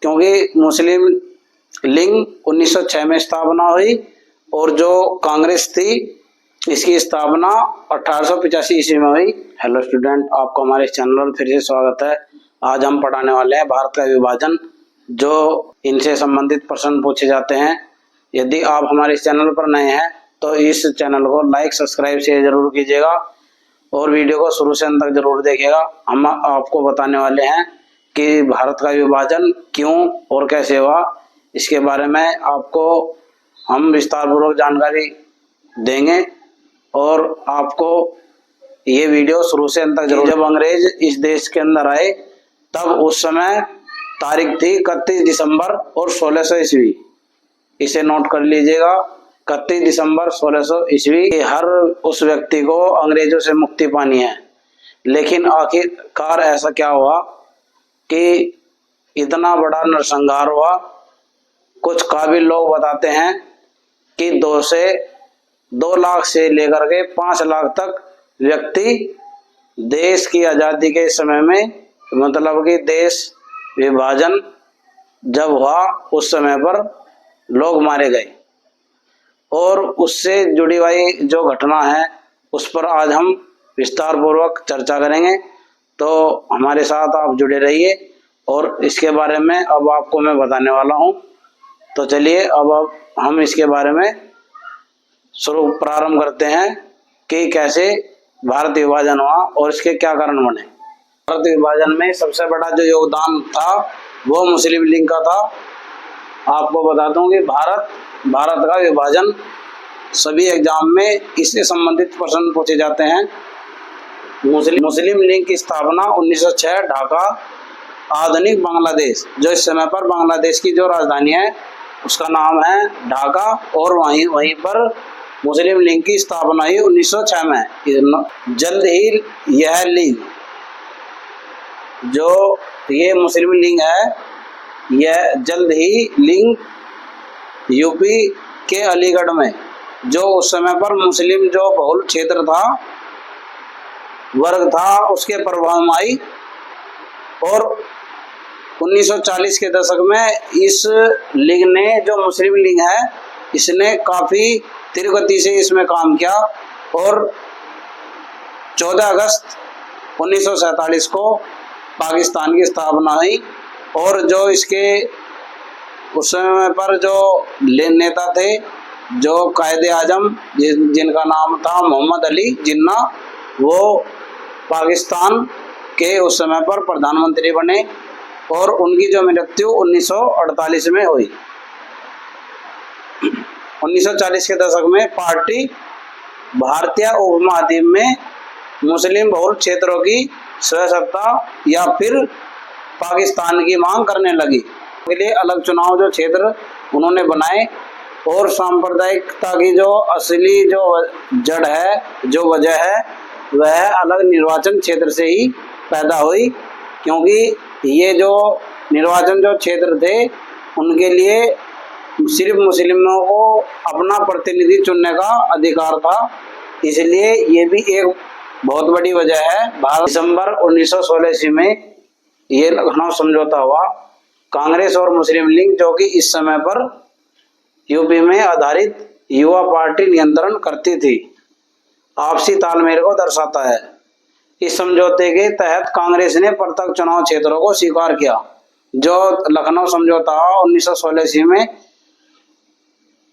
क्योंकि मुस्लिम लीग 1906 में स्थापना हुई और जो कांग्रेस थी इसकी स्थापना 1885 ईस्वी में हुई। हेलो स्टूडेंट, आपको हमारे चैनल पर फिर से स्वागत है। आज हम पढ़ाने वाले हैं भारत का विभाजन, जो इनसे संबंधित प्रश्न पूछे जाते हैं। यदि आप हमारे इस चैनल पर नए हैं तो इस चैनल को लाइक, सब्सक्राइब, शेयर जरूर कीजिएगा और वीडियो को शुरू से अंत तक जरूर देखिएगा। हम आपको बताने वाले हैं कि भारत का विभाजन क्यों और कैसे हुआ, इसके बारे में आपको हम विस्तार पूर्वक जानकारी देंगे और आपको ये वीडियो शुरू से अंत तक जरूर। जब अंग्रेज इस देश के अंदर आए तब उस समय तारीख थी 31 दिसंबर और 1600 ईस्वी। इसे नोट कर लीजिएगा, 31 दिसंबर 1600 ईस्वी। हर उस व्यक्ति को अंग्रेजों से मुक्ति पानी है। लेकिन आखिरकार ऐसा क्या हुआ कि इतना बड़ा नरसंहार हुआ। कुछ काबिल लोग बताते हैं कि 2 लाख से लेकर के 5 लाख तक व्यक्ति देश की आजादी के समय में, मतलब कि देश विभाजन जब हुआ उस समय पर लोग मारे गए। और उससे जुड़ी हुई जो घटना है उस पर आज हम विस्तार पूर्वक चर्चा करेंगे, तो हमारे साथ आप जुड़े रहिए और इसके बारे में अब आपको मैं बताने वाला हूं। तो चलिए अब हम इसके बारे में प्रारंभ करते हैं कि कैसे भारत विभाजन हुआ और इसके क्या कारण बने। भारत विभाजन में सबसे बड़ा जो योगदान था वो मुस्लिम लीग का था। आपको बता दूं कि भारत का विभाजन सभी एग्जाम में इससे संबंधित प्रश्न पूछे जाते हैं। मुस्लिम लीग की स्थापना 1906 ढाका, आधुनिक बांग्लादेश, जो इस समय पर बांग्लादेश की जो राजधानी है उसका नाम है ढाका, और वहीं पर मुस्लिम लीग की स्थापना हुई 1906 में। जल्द ही यह लीग, जो ये मुस्लिम लीग है, यह जल्द ही लीग यूपी के अलीगढ़ में, जो उस समय पर मुस्लिम जो बहुल क्षेत्र था, वर्ग था, उसके प्रभाव में आई। और 1940 के दशक में इस लीग ने, जो मुस्लिम लीग है, इसने काफी तीव्र गति से इसमें काम किया और 14 अगस्त 1947 को पाकिस्तान की स्थापना हुई। और जो इसके उस समय पर जो नेता थे, जो कायदे आजम, जिनका नाम था मोहम्मद अली जिन्ना, वो पाकिस्तान के उस समय पर प्रधानमंत्री बने और उनकी जो मृत्यु 1948 में हुई। 1940 के दशक में पार्टी भारतीय उपमहाद्वीप में मुस्लिम बहुल क्षेत्रों की स्वसत्ता या फिर पाकिस्तान की मांग करने लगी। के लिए अलग चुनाव जो क्षेत्र उन्होंने बनाए और सांप्रदायिकता की जो असली जो जड़ है, जो वजह है, वह अलग निर्वाचन क्षेत्र से ही पैदा हुई। क्योंकि ये जो निर्वाचन जो क्षेत्र थे उनके लिए सिर्फ मुस्लिमों को अपना प्रतिनिधि चुनने का अधिकार था, इसलिए ये भी एक बहुत बड़ी वजह है। दिसंबर 1916 ईस्वी में ये लखनऊ समझौता हुआ। कांग्रेस और मुस्लिम लीग, जो कि इस समय पर यूपी में आधारित युवा पार्टी नियंत्रण करती थी, आपसी तालमेल को दर्शाता है। इस समझौते के तहत कांग्रेस ने पृथक चुनाव क्षेत्रों को स्वीकार किया। जो लखनऊ समझौता 1916 ईस्वी में,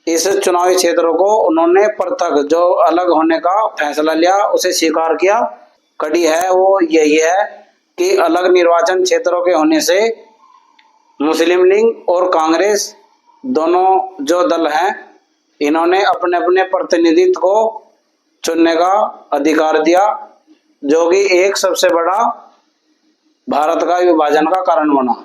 इस चुनावी क्षेत्रों को उन्होंने पृथक, जो अलग होने का फैसला लिया, उसे स्वीकार किया। कड़ी है वो यही है कि अलग निर्वाचन क्षेत्रों के होने से मुस्लिम लीग और कांग्रेस दोनों जो दल हैं, इन्होंने अपने अपने प्रतिनिधित्व को चुनने का अधिकार दिया, जो कि एक सबसे बड़ा भारत का विभाजन का कारण बना।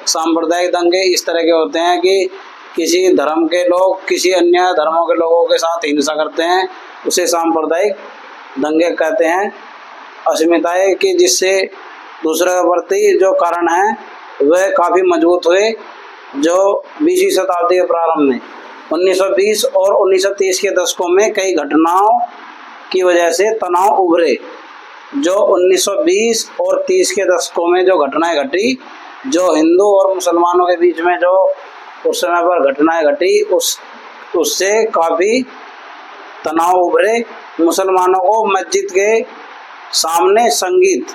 सांप्रदायिक दंगे इस तरह के होते हैं कि किसी धर्म के लोग किसी अन्य धर्मों के लोगों के साथ हिंसा करते हैं, उसे सांप्रदायिक दंगे कहते हैं। अस्मिताएं कि जिससे दूसरे के प्रति जो कारण है वह काफी मजबूत हुए। जो 20वीं शताब्दी के प्रारंभ में 1920 और 1930 के दशकों में कई घटनाओं की वजह से तनाव उभरे। जो 1920 और 30 के दशकों में जो घटनाएं घटी जो हिंदू और मुसलमानों के बीच में जो उस समय पर घटनाएं घटी उससे काफी तनाव उभरे। मुसलमानों को मस्जिद के सामने संगीत,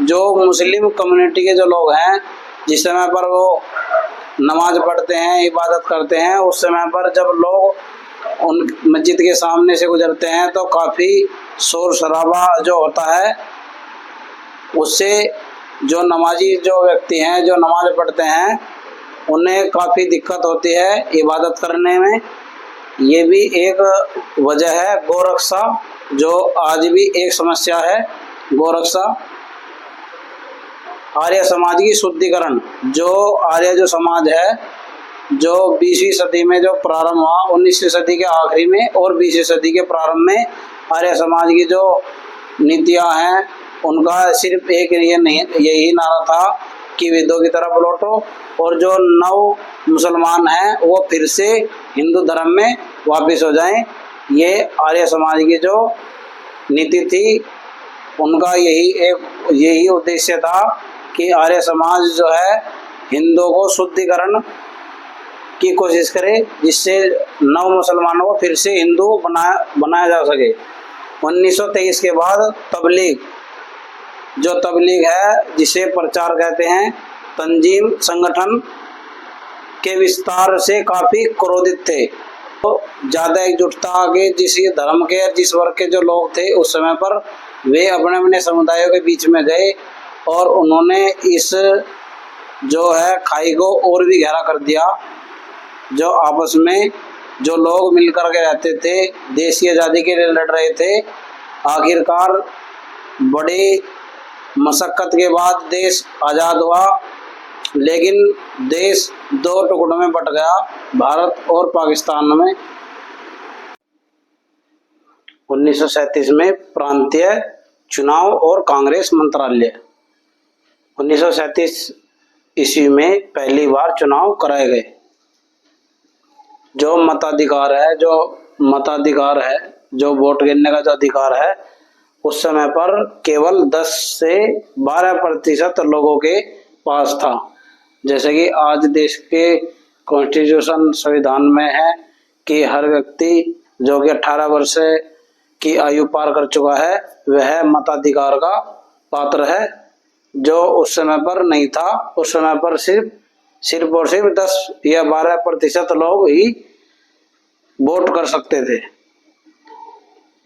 जो मुस्लिम कम्युनिटी के जो लोग हैं जिस समय पर वो नमाज पढ़ते हैं, इबादत करते हैं, उस समय पर जब लोग उन मस्जिद के सामने से गुजरते हैं तो काफ़ी शोर शराबा जो होता है, उससे जो नमाजी जो व्यक्ति हैं जो नमाज पढ़ते हैं उन्हें काफ़ी दिक्कत होती है इबादत करने में। ये भी एक वजह है। गोरक्षा जो आज भी एक समस्या है, गोरक्षा। आर्य समाज की शुद्धिकरण, जो आर्य जो समाज है जो 20वीं सदी में जो प्रारंभ हुआ, 19वीं सदी के आखिरी में और 20वीं सदी के प्रारंभ में आर्य समाज की जो नीतियां हैं उनका सिर्फ एक यही नारा था कि वेदों की तरफ लौटो और जो नव मुसलमान हैं वो फिर से हिंदू धर्म में वापस हो जाएं। ये आर्य समाज की जो नीति थी उनका यही उद्देश्य था कि आर्य समाज जो है हिंदुओं को शुद्धिकरण की कोशिश करे, जिससे नव मुसलमानों को फिर से हिंदू बनाया जा सके। 1923 के बाद तबलीग है, जिसे प्रचार कहते हैं, तंजीम संगठन के विस्तार से काफ़ी क्रोधित थे। तो ज़्यादा एकजुटता के जिस धर्म के जिस वर्ग के जो लोग थे उस समय पर वे अपने अपने समुदायों के बीच में गए और उन्होंने इस जो है खाई को और भी गहरा कर दिया। जो आपस में जो लोग मिलकर के रहते थे, देश की आज़ादी के लिए लड़ रहे थे, आखिरकार बड़ी मशक्क़त के बाद देश आज़ाद हुआ, लेकिन देश दो टुकड़ों में बट गया, भारत और पाकिस्तान में। 1937 में प्रांतीय चुनाव और कांग्रेस मंत्रालय। 1937 ईस्वी में पहली बार चुनाव कराए गए। जो मताधिकार है, जो वोट गिनने का जो अधिकार है, उस समय पर केवल 10 से 12% लोगों के पास था। जैसे कि आज देश के कॉन्स्टिट्यूशन संविधान में है कि हर व्यक्ति जो कि 18 वर्ष की आयु पार कर चुका है वह मताधिकार का पात्र है, जो उस समय पर नहीं था। उस समय पर सिर्फ और सिर्फ 10 या 12% लोग ही वोट कर सकते थे।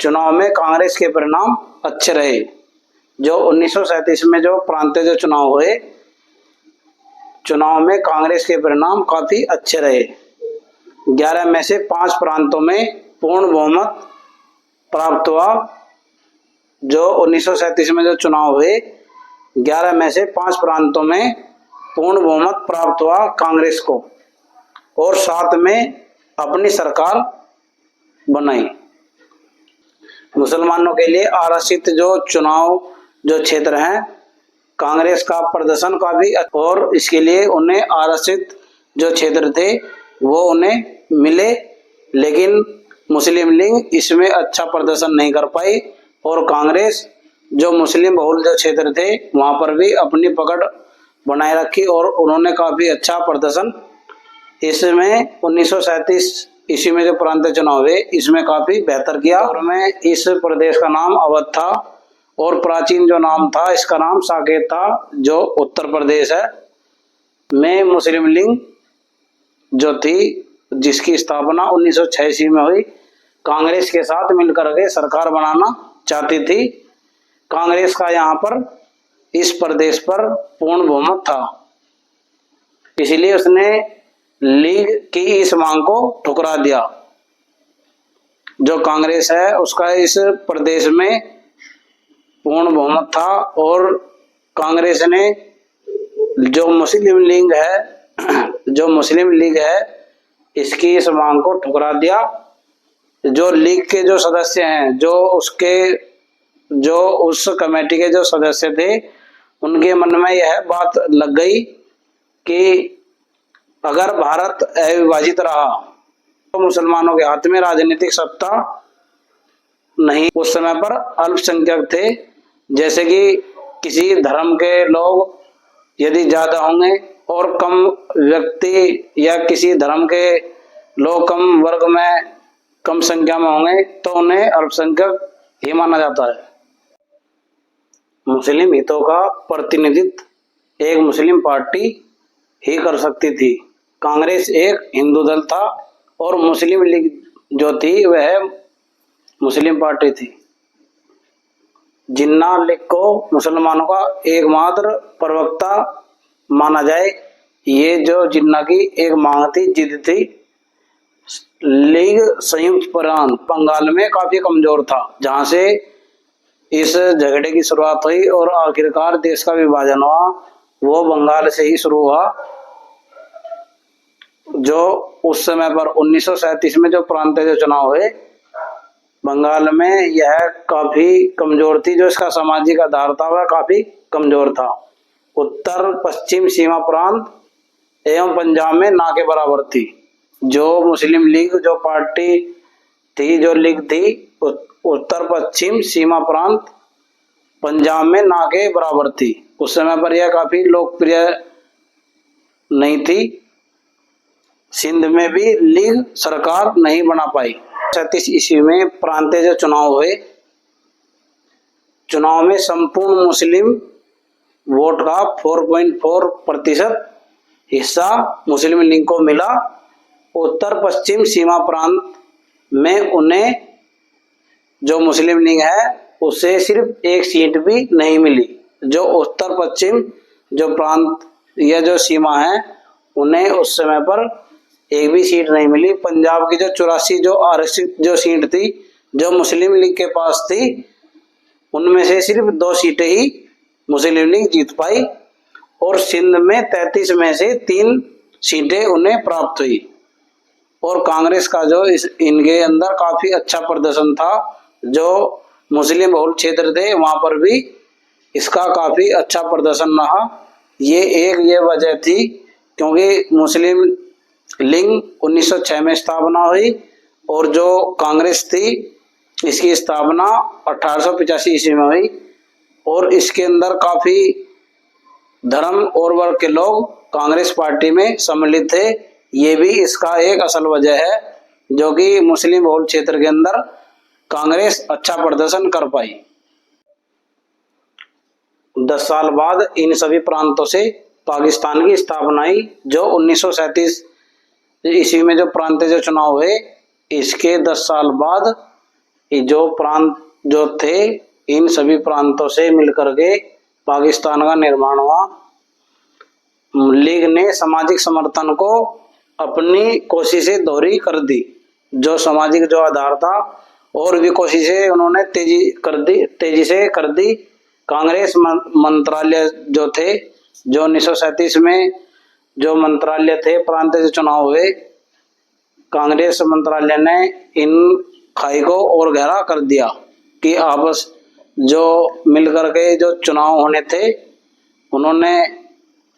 चुनाव में कांग्रेस के परिणाम अच्छे रहे। जो 1937 में जो प्रांतीय जो चुनाव हुए, चुनाव में कांग्रेस के परिणाम काफी अच्छे रहे। 11 में से 5 प्रांतों में पूर्ण बहुमत प्राप्त हुआ। जो 1937 में जो चुनाव हुए, 11 में से 5 प्रांतों में पूर्ण बहुमत प्राप्त हुआ कांग्रेस को, और 7 में अपनी सरकार बनाई। मुसलमानों के लिए आरक्षित जो चुनाव जो क्षेत्र हैं, कांग्रेस का प्रदर्शन काफी, और इसके लिए उन्हें आरक्षित जो क्षेत्र थे वो उन्हें मिले, लेकिन मुस्लिम लीग इसमें अच्छा प्रदर्शन नहीं कर पाई और कांग्रेस जो मुस्लिम बहुल जो क्षेत्र थे वहां पर भी अपनी पकड़ बनाए रखी और उन्होंने काफी अच्छा प्रदर्शन इसमें 1937 ईस्वी में जो प्रांतीय चुनाव हुए इसमें काफी बेहतर किया। और में इस प्रदेश का नाम अवध था और प्राचीन जो नाम था इसका नाम साकेत था, जो उत्तर प्रदेश है। में मुस्लिम लीग जो थी जिसकी स्थापना 1986 में हुई, कांग्रेस के साथ मिलकर के सरकार बनाना चाहती थी। कांग्रेस का यहाँ पर इस प्रदेश पर पूर्ण बहुमत था, इसलिए उसने लीग की इस मांग को ठुकरा दिया। जो कांग्रेस है उसका इस प्रदेश में पूर्ण बहुमत था और कांग्रेस ने जो मुस्लिम लीग है इसकी इस मांग को ठुकरा दिया। जो लीग के जो सदस्य हैं, जो उस कमेटी के जो सदस्य थे, उनके मन में यह बात लग गई कि अगर भारत अविभाजित रहा तो मुसलमानों के हाथ में राजनीतिक सत्ता नहीं। उस समय पर अल्पसंख्यक थे, जैसे कि किसी धर्म के लोग यदि ज्यादा होंगे और कम व्यक्ति या किसी धर्म के लोग कम वर्ग में कम संख्या में होंगे तो उन्हें अल्पसंख्यक ही माना जाता है। मुस्लिम हितों का प्रतिनिधित्व एक मुस्लिम पार्टी ही कर सकती थी। कांग्रेस एक हिंदू दल था और मुस्लिम लीग जो थी वह मुस्लिम पार्टी थी। जिन्ना लीग को मुसलमानों का एकमात्र प्रवक्ता माना जाए, ये जो जिन्ना की एक मांग थी, जिद थी। लीग संयुक्त प्रांत बंगाल में काफी कमजोर था, जहां से इस झगड़े की शुरुआत हुई और आखिरकार देश का विभाजन हुआ, वो बंगाल से ही शुरू हुआ। जो उस समय पर 1937 में जो प्रांतीय चुनाव हुए बंगाल में, यह काफी कमजोर थी। जो इसका सामाजिक आधार था वह काफी कमजोर था। उत्तर पश्चिम सीमा प्रांत एवं पंजाब में ना के बराबर थी। जो मुस्लिम लीग जो पार्टी थी, जो लीग थी, उत्तर पश्चिम सीमा प्रांत पंजाब में ना के बराबर थी। उस समय पर यह काफी लोकप्रिय नहीं थी। सिंध में भी लीग सरकार नहीं बना पाई। 37 ईस्वी में प्रांतीय जो चुनाव हुए, चुनाव में संपूर्ण मुस्लिम वोट का 4.4% हिस्सा मुस्लिम लीग को मिला। उत्तर पश्चिम सीमा प्रांत में उन्हें जो मुस्लिम लीग है उसे सिर्फ एक सीट भी नहीं मिली। जो उत्तर पश्चिम जो प्रांत या जो सीमा है उन्हें उस समय पर एक भी सीट नहीं मिली। पंजाब की जो 84 जो आरक्षित जो सीट थी जो मुस्लिम लीग के पास थी, उनमें से सिर्फ 2 सीटें ही मुस्लिम लीग जीत पाई और सिंध में 33 में से 3 सीटें उन्हें प्राप्त हुई। और कांग्रेस का जो इनके अंदर काफी अच्छा प्रदर्शन था। जो मुस्लिम बहुल क्षेत्र थे वहां पर भी इसका काफी अच्छा प्रदर्शन रहा। ये वजह थी क्योंकि मुस्लिम लीग 1906 में स्थापना हुई और जो कांग्रेस थी इसकी स्थापना 1885 ईस्वी में हुई और इसके अंदर काफी धर्म और वर्ग के लोग कांग्रेस पार्टी में सम्मिलित थे। ये भी इसका एक असल वजह है जो कि मुस्लिम बहुल क्षेत्र के अंदर कांग्रेस अच्छा प्रदर्शन कर पाई। 10 साल बाद इन सभी प्रांतों से पाकिस्तान की स्थापना हुई। जो 1937 ईस्वी में जो प्रांतीय जो चुनाव हुए, इसके 10 साल बाद जो प्रांत जो थे इन सभी प्रांतों से मिलकर के पाकिस्तान का निर्माण हुआ। लीग ने सामाजिक समर्थन को अपनी कोशिशें दोहरी कर दी। जो सामाजिक जो आधार था और भी कोशिशें उन्होंने तेजी से कर दी। कांग्रेस मंत्रालय जो थे, जो 1937 में जो मंत्रालय थे प्रांतीय जो चुनाव हुए, कांग्रेस मंत्रालय ने इन खाई को और गहरा कर दिया कि आपस जो मिलकर के जो चुनाव होने थे, उन्होंने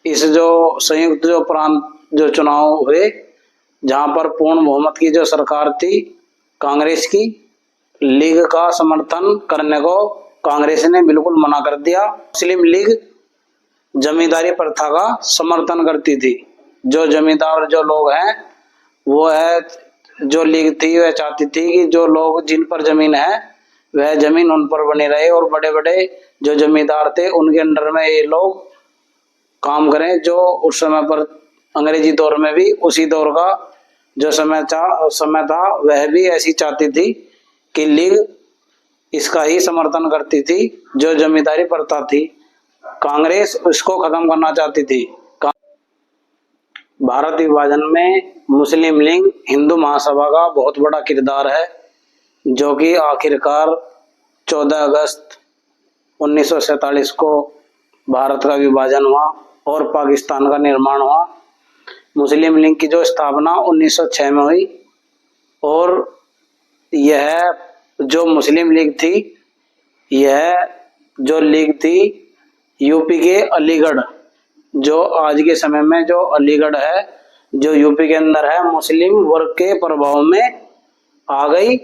इस जो संयुक्त जो प्रांत जो चुनाव हुए जहां पर पूर्ण बहुमत की जो सरकार थी कांग्रेस की, लीग का समर्थन करने को कांग्रेस ने बिल्कुल मना कर दिया। मुस्लिम लीग जमींदारी प्रथा का समर्थन करती थी। जो जमींदार जो लोग हैं वो है, जो लीग थी वह चाहती थी कि जो लोग जिन पर जमीन है वह जमीन उन पर बनी रहे और बड़े बड़े जो जमींदार थे उनके अंडर में ये लोग काम करें। जो उस समय पर अंग्रेजी दौर में भी उसी दौर का जो समय था वह भी ऐसी चाहती थी कि लीग इसका ही समर्थन करती थी। जो जमींदारी प्रथा थी कांग्रेस उसको खत्म करना चाहती थी। भारत विभाजन में मुस्लिम लीग हिंदू महासभा का बहुत बड़ा किरदार है, जो कि आखिरकार 14 अगस्त 1947 को भारत का विभाजन हुआ और पाकिस्तान का निर्माण हुआ। मुस्लिम लीग की जो स्थापना 1906 में हुई और यह जो मुस्लिम लीग थी, यह जो लीग थी यूपी के अलीगढ़, जो आज के समय में जो अलीगढ़ है जो यूपी के अंदर है, मुस्लिम वर्ग के प्रभाव में आ गई।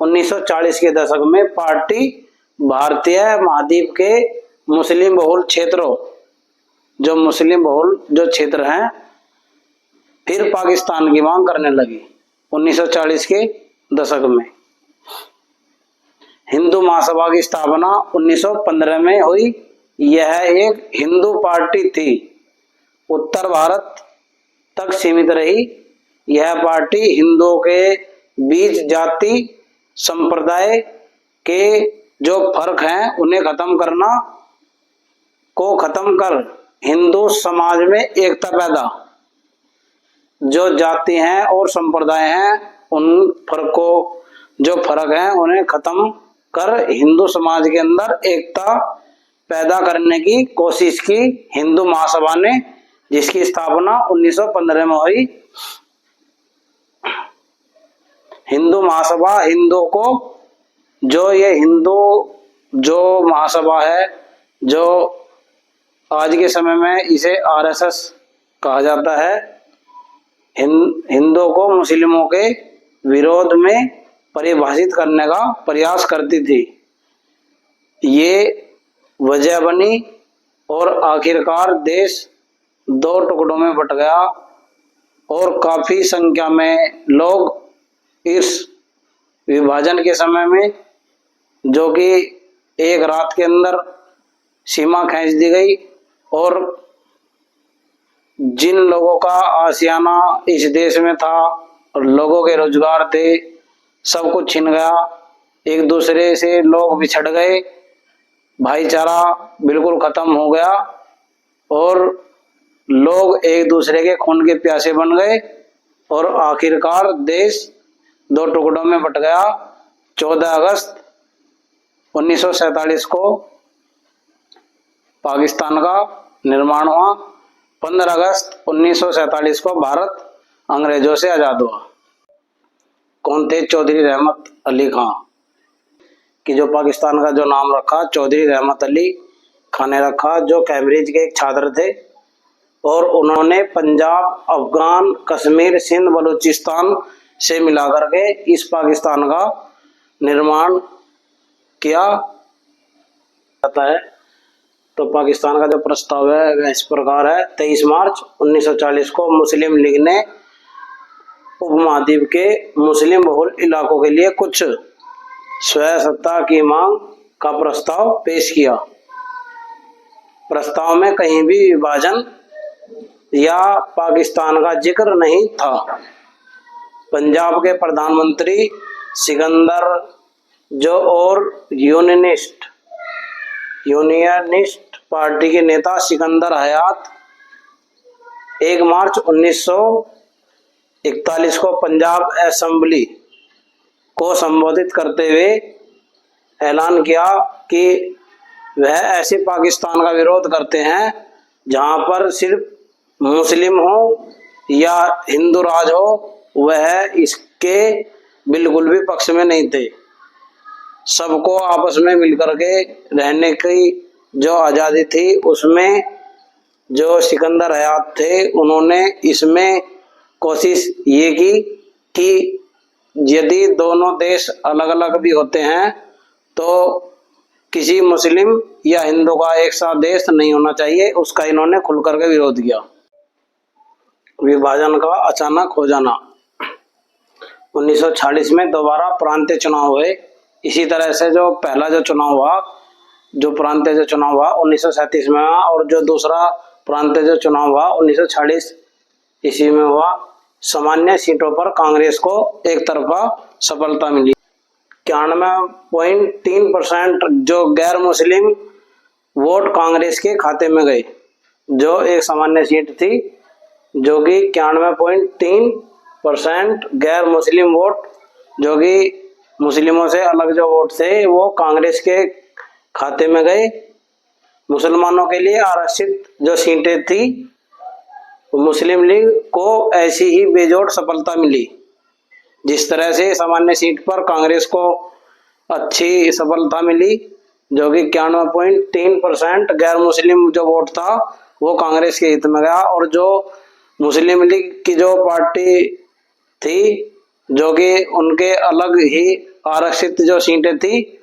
1940 के दशक में पार्टी भारतीय महाद्वीप के मुस्लिम बहुल क्षेत्रों जो मुस्लिम बहुल जो क्षेत्र हैं फिर पाकिस्तान की मांग करने लगी 1940 के दशक में। हिंदू महासभा की स्थापना 1915 में हुई। यह एक हिंदू पार्टी थी, उत्तर भारत तक सीमित रही। यह पार्टी हिंदुओं के बीच जाति संप्रदाय के जो फर्क हैं उन्हें खत्म कर हिंदू समाज में एकता पैदा, जो जाति हैं और संप्रदाय हैं उन जो फर्क हैं उन्हें खत्म कर हिंदू समाज के अंदर एकता पैदा करने की कोशिश की हिंदू महासभा ने, जिसकी स्थापना 1915 में हुई। हिंदू महासभा हिंदुओं को जो महासभा है, जो आज के समय में इसे आरएसएस कहा जाता है, हिंदुओं को मुस्लिमों के विरोध में परिभाषित करने का प्रयास करती थी। ये वजह बनी और आखिरकार देश दो टुकड़ों में बट गया और काफी संख्या में लोग इस विभाजन के समय में, जो कि एक रात के अंदर सीमा खींच दी गई और जिन लोगों का आशियाना इस देश में था और लोगों के रोजगार थे, सब कुछ छिन गया। एक दूसरे से लोग बिछड़ गए, भाईचारा बिल्कुल खत्म हो गया और लोग एक दूसरे के खून के प्यासे बन गए और आखिरकार देश दो टुकड़ों में बट गया। 14 अगस्त 1947 को पाकिस्तान का निर्माण हुआ। 15 अगस्त 1947 को भारत अंग्रेजों से आजाद हुआ। कौन थे? चौधरी रहमत अली खां, कि जो पाकिस्तान का जो नाम रखा चौधरी रहमत अली खां ने रखा, जो कैम्ब्रिज के एक छात्र थे और उन्होंने पंजाब, अफगान, कश्मीर, सिंध, बलूचिस्तान से मिलाकर के इस पाकिस्तान का निर्माण किया जाता है। तो पाकिस्तान का जो प्रस्ताव है वह इस प्रकार है। 23 मार्च 1940 को मुस्लिम लीग ने उपमहाद्वीप के मुस्लिम बहुल इलाकों के लिए कुछ स्वयं की मांग का प्रस्ताव पेश किया। प्रस्ताव में कहीं भी विभाजन या पाकिस्तान का जिक्र नहीं था। पंजाब के प्रधानमंत्री सिकंदर जो और यूनियनिस्ट पार्टी के नेता सिकंदर हयात 1 मार्च 1941 को पंजाब असेंबली को संबोधित करते हुए ऐलान किया कि वह ऐसे पाकिस्तान का विरोध करते हैं जहां पर सिर्फ मुस्लिम हो या हिंदू राज हो। वह इसके बिल्कुल भी पक्ष में नहीं थे। सबको आपस में मिलकर के रहने की जो आज़ादी थी, उसमें जो सिकंदर हयात थे उन्होंने इसमें कोशिश ये की कि यदि दोनों देश अलग अलग भी होते हैं तो किसी मुस्लिम या हिंदू का एक साथ देश नहीं होना चाहिए। उसका इन्होंने खुल करके विरोध किया। विभाजन का अचानक हो जाना। 1946 में दोबारा प्रांतीय चुनाव हुए। इसी तरह से जो पहला जो चुनाव हुआ, जो प्रांतीय जो चुनाव हुआ 1937 में हुआ और जो दूसरा प्रांतीय जो चुनाव हुआ 1946 ईस्वी में हुआ। सामान्य सीटों पर कांग्रेस को एक तरफा सफलता मिली। 91.3% जो गैर मुस्लिम वोट कांग्रेस के खाते में गए। जो एक सामान्य सीट थी जो कि 91.3% गैर मुस्लिम वोट, जो कि मुस्लिमों से अलग जो वोट थे वो कांग्रेस के खाते में गए। मुसलमानों के लिए आरक्षित जो सीटें थी, मुस्लिम लीग को ऐसी ही बेजोड़ सफलता मिली। जिस तरह से सामान्य सीट पर कांग्रेस को अच्छी सफलता मिली, जो कि 91.3% गैर मुस्लिम जो वोट था वो कांग्रेस के हित में गया। और जो मुस्लिम लीग की जो पार्टी थी, जो कि उनके अलग ही आरक्षित जो सीटें थी,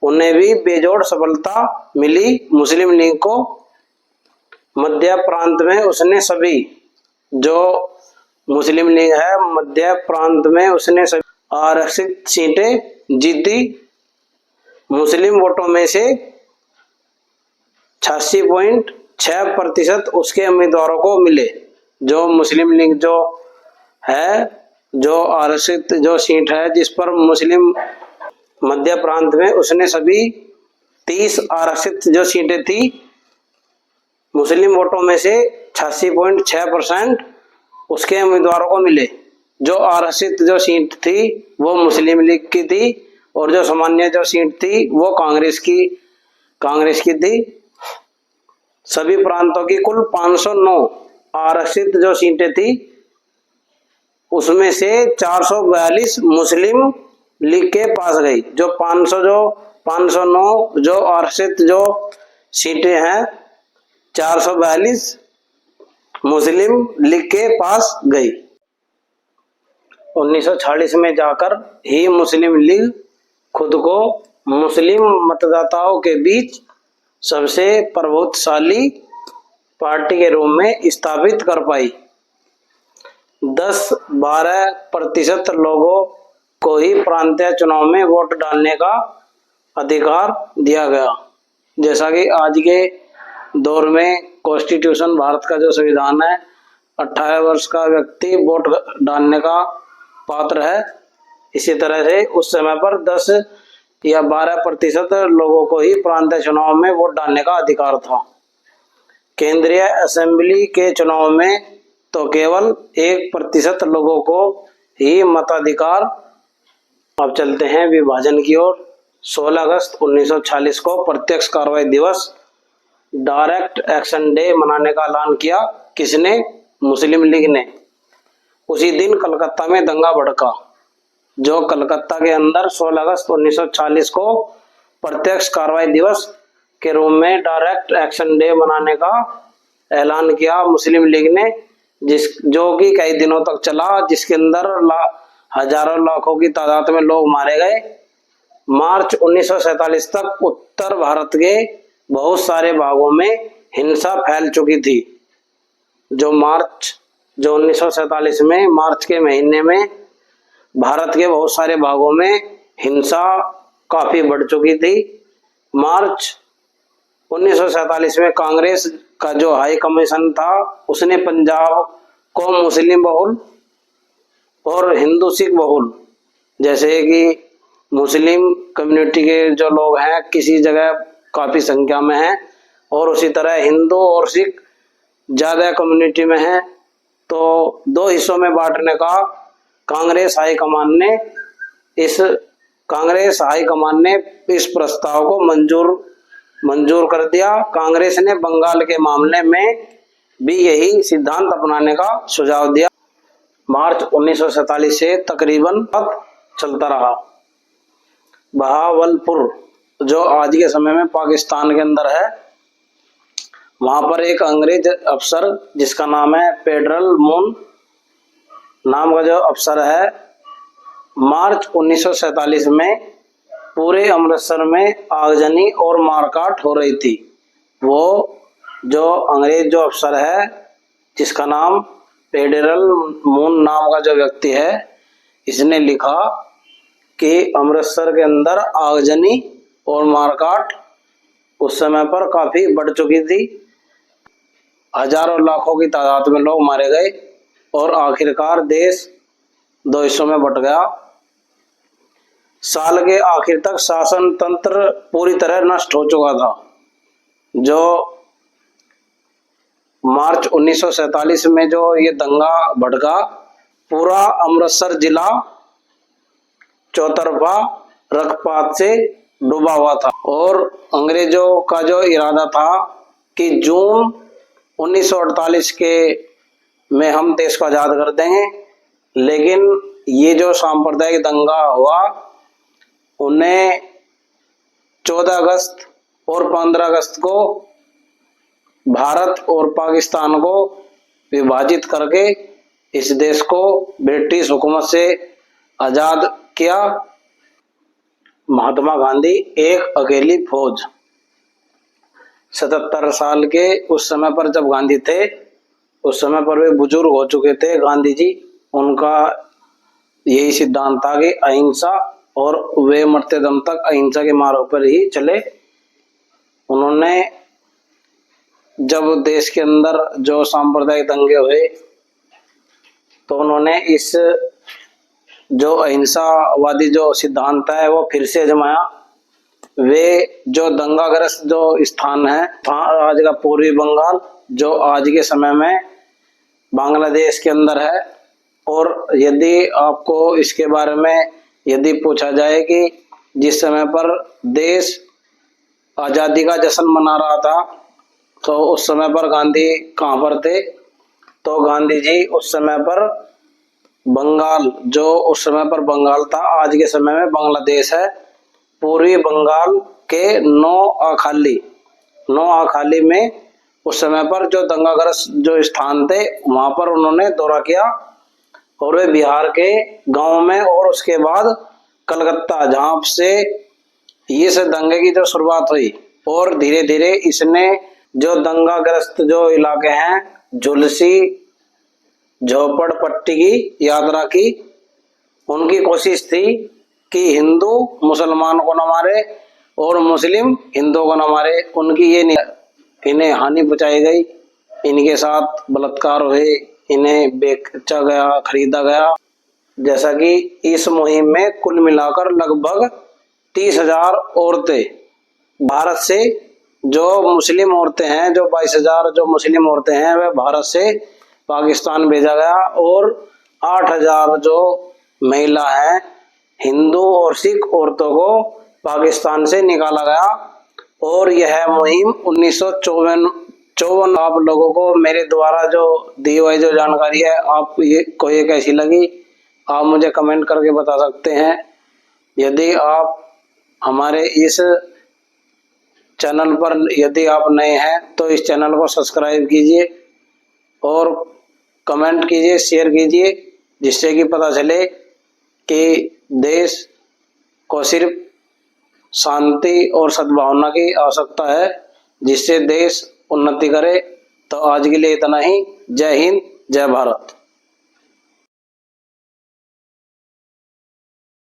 उन्हें भी बेजोड़ सफलता मिली मुस्लिम लीग को। मध्य प्रांत में उसने सभी, जो मुस्लिम लीग है मध्य प्रांत में उसने सभी आरक्षित सीटें जीती। मुस्लिम वोटों में से 86.6% उसके उम्मीदवारों को मिले। जो मुस्लिम लीग जो है, जो आरक्षित जो सीट है जिस पर मुस्लिम मध्य प्रांत में उसने सभी 30 आरक्षित जो सीटें थी, मुस्लिम वोटों में से 86.6% उसके उम्मीदवारों को मिले। जो आरक्षित जो सीट थी वो मुस्लिम लीग की थी और जो सामान्य जो सीट थी वो कांग्रेस की थी। सभी प्रांतों की कुल 509 आरक्षित जो सीटें थी उसमें से 442 मुस्लिम लीग के पास गई। जो 509 जो आरक्षित जो सीटें हैं 442 मुस्लिम लीग के पास गई। 1940 में जाकर ही मुस्लिम लीग खुद को मुस्लिम मतदाताओं के बीच सबसे प्रभावशाली पार्टी के रूप में स्थापित कर पाई। 10-12% लोगों को ही प्रांतीय चुनाव में वोट डालने का अधिकार दिया गया। जैसा कि आज के दौर में कॉन्स्टिट्यूशन भारत का जो संविधान है 18 वर्ष का व्यक्ति वोट डालने का पात्र है, इसी तरह से उस समय पर 10 या 12% लोगों को ही प्रांतीय चुनाव में वोट डालने का अधिकार था। केंद्रीय असेंबली के चुनाव में तो केवल 1% लोगों को ही मताधिकार। अब चलते हैं विभाजन की ओर। 16 अगस्त 1940 को प्रत्यक्ष कार्रवाई दिवस डायरेक्ट एक्शन डे मनाने का ऐलान किया। किसने? मुस्लिम लीग ने। उसी दिन कलकत्ता में दंगा भड़का। जो कलकत्ता के अंदर 16 अगस्त 1940 को प्रत्यक्ष कार्रवाई दिवस के रूप में डायरेक्ट एक्शन डे मनाने का ऐलान किया मुस्लिम लीग ने, जो कि कई दिनों तक चला, जिसके अंदर हजारों लाखों की तादाद में लोग मारे गए। मार्च 1947 तक उत्तर भारत के बहुत सारे भागों में हिंसा फैल चुकी थी। जो 1947 में मार्च के महीने में भारत के बहुत सारे भागों में हिंसा काफी बढ़ चुकी थी। मार्च 1947 में कांग्रेस का जो हाई कमीशन था उसने पंजाब को मुस्लिम बहुल और हिंदू सिख बहुल, जैसे कि मुस्लिम कम्युनिटी के जो लोग हैं किसी जगह काफी संख्या में हैं और उसी तरह हिंदू और सिख ज्यादा कम्युनिटी में हैं, तो दो हिस्सों में बांटने का कांग्रेस हाईकमान ने इस प्रस्ताव को मंजूर कर दिया। कांग्रेस ने बंगाल के मामले में भी यही सिद्धांत अपनाने का सुझाव दिया। मार्च 1947 से तकरीबन तक चलता रहा। बहावलपुर जो आज के समय में पाकिस्तान के अंदर है, वहां पर एक अंग्रेज अफसर जिसका नाम है फेडरल मून नाम का जो अफसर है, मार्च 1947 में पूरे अमृतसर में आगजनी और मारकाट हो रही थी। वो जो अंग्रेज जो अफसर है जिसका नाम फेडरल मून नाम का जो व्यक्ति है, इसने लिखा कि अमृतसर के अंदर आगजनी और मारकाट उस समय पर काफी बढ़ चुकी थी। हजारों लाखों की तादाद में लोग मारे गए और आखिरकार देश दो हिस्सों में बट गया। साल के आखिर तक शासन तंत्र पूरी तरह नष्ट हो चुका था। जो मार्च 1947 में जो ये दंगा भड़का, पूरा अमृतसर जिला चौतरफा रक्तपात से डूबा हुआ था और अंग्रेजों का जो इरादा था कि जून 1948 के में हम देश को आजाद कर देंगे, लेकिन ये जो सांप्रदायिक दंगा हुआ उन्हें 14 अगस्त और 15 अगस्त को भारत और पाकिस्तान को विभाजित करके इस देश को ब्रिटिश हुकूमत से आजाद किया। महात्मा गांधी एक अकेली फौज। 77 साल के उस समय पर जब गांधी थे, उस समय पर वे बुजुर्ग हो चुके थे गांधी जी। उनका यही सिद्धांत था कि अहिंसा, और वे मरते दम तक अहिंसा के मार्ग पर ही चले। उन्होंने जब देश के अंदर जो सांप्रदायिक दंगे हुए तो उन्होंने इस जो अहिंसावादी जो सिद्धांत है वो फिर से आजमाया। वे जो दंगाग्रस्त जो स्थान है आज का पूर्वी बंगाल, जो आज के समय में बांग्लादेश के अंदर है। और यदि आपको इसके बारे में यदि पूछा जाए कि जिस समय पर देश आजादी का जश्न मना रहा था तो उस समय पर गांधी कहाँ पर थे, तो गांधी जी उस समय पर बंगाल, जो उस समय पर बंगाल था, आज के समय में बांग्लादेश है, पूर्वी बंगाल के नौ आखाली में उस समय पर जो दंगाग्रस्त जो स्थान थे वहां पर उन्होंने दौरा किया। और वे बिहार के गांव में, और उसके बाद कलकत्ता, जहां से ये से दंगे की जो शुरुआत हुई। और धीरे धीरे इसने जो दंगाग्रस्त जो इलाके हैं, झुलसी झोपड़पट्टी की यात्रा की। उनकी कोशिश थी कि हिंदू मुसलमान को न मारे और मुस्लिम हिंदू को न मारे। उनकी ये इन्हें हानि पहुंचाई गई, इनके साथ बलात्कार हुए, इन्हें बेचा गया, खरीदा गया। जैसा कि इस मुहिम में कुल मिलाकर लगभग 30,000 औरतें भारत से, जो मुस्लिम औरतें हैं, जो 22,000 जो मुस्लिम औरतें हैं, वह भारत से पाकिस्तान भेजा गया। और 8,000 जो महिला हैं हिंदू और सिख औरतों को पाकिस्तान से निकाला गया। और यह मुहिम 1954। आप लोगों को मेरे द्वारा जो दी हुई जो जानकारी है आपको ये कैसी लगी, आप मुझे कमेंट करके बता सकते हैं। यदि आप हमारे इस चैनल पर यदि आप नए हैं तो इस चैनल को सब्सक्राइब कीजिए और कमेंट कीजिए, शेयर कीजिए, जिससे कि पता चले कि देश को सिर्फ शांति और सद्भावना की आवश्यकता है, जिससे देश उन्नति करे। तो आज के लिए इतना ही। जय हिंद, जय भारत।